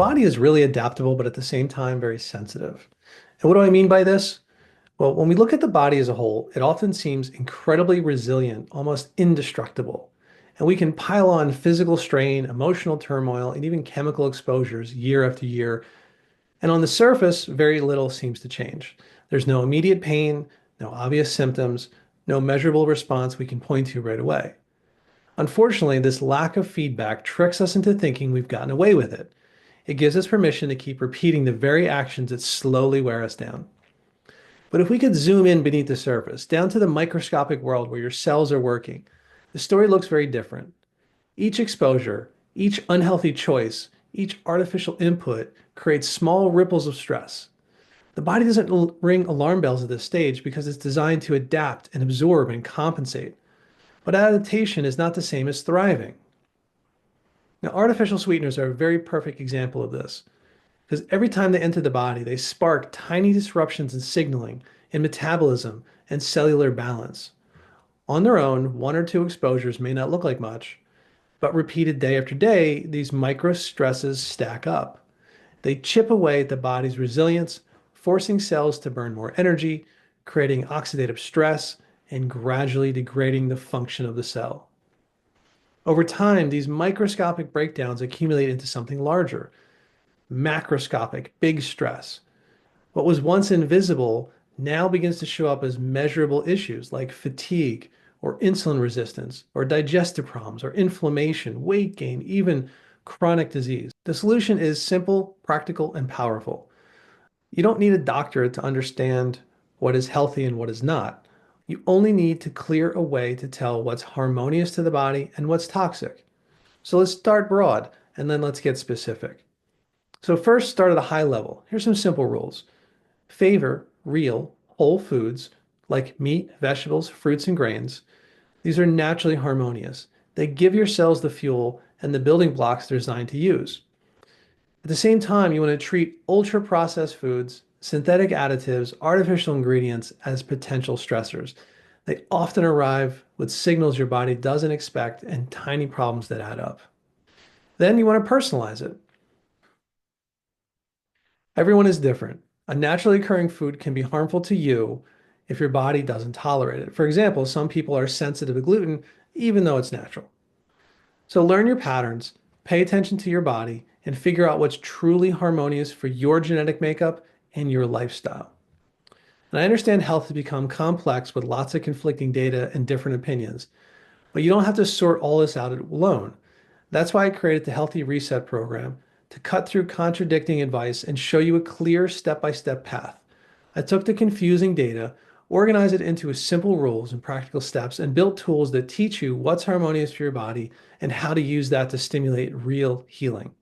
body is really adaptable, but at the same time, very sensitive. And what do I mean by this? Well, when we look at the body as a whole, it often seems incredibly resilient, almost indestructible. And we can pile on physical strain, emotional turmoil, and even chemical exposures year after year. And on the surface, very little seems to change. There's no immediate pain, no obvious symptoms, no measurable response we can point to right away. Unfortunately, this lack of feedback tricks us into thinking we've gotten away with it. It gives us permission to keep repeating the very actions that slowly wear us down. But if we could zoom in beneath the surface, down to the microscopic world where your cells are working, the story looks very different. Each exposure, each unhealthy choice, each artificial input creates small ripples of stress. The body doesn't ring alarm bells at this stage because it's designed to adapt and absorb and compensate. But adaptation is not the same as thriving. Now, artificial sweeteners are a very perfect example of this because every time they enter the body, they spark tiny disruptions in signaling, in metabolism, and cellular balance. On their own, one or two exposures may not look like much, but repeated day after day, these micro stresses stack up. They chip away at the body's resilience, forcing cells to burn more energy, creating oxidative stress, and gradually degrading the function of the cell. Over time, these microscopic breakdowns accumulate into something larger, macroscopic, big stress. What was once invisible now begins to show up as measurable issues like fatigue or insulin resistance or digestive problems or inflammation, weight gain, even chronic disease. The solution is simple, practical, and powerful. You don't need a doctor to understand what is healthy and what is not. You only need to clear a way to tell what's harmonious to the body and what's toxic. So let's start broad and then let's get specific. So first, start at a high level. Here's some simple rules. Favor real, whole foods like meat, vegetables, fruits, and grains. These are naturally harmonious. They give your cells the fuel and the building blocks they're designed to use. At the same time, you want to treat ultra-processed foods, synthetic additives, artificial ingredients as potential stressors. They often arrive with signals your body doesn't expect and tiny problems that add up. Then you want to personalize it. Everyone is different. A naturally occurring food can be harmful to you if your body doesn't tolerate it. For example, some people are sensitive to gluten, even though it's natural. So learn your patterns, pay attention to your body, and figure out what's truly harmonious for your genetic makeup and your lifestyle. And I understand health has become complex with lots of conflicting data and different opinions, but you don't have to sort all this out alone. That's why I created the Healthy Reset program to cut through contradicting advice and show you a clear step-by-step path. I took the confusing data, organized it into simple rules and practical steps, and built tools that teach you what's harmonious for your body and how to use that to stimulate real healing.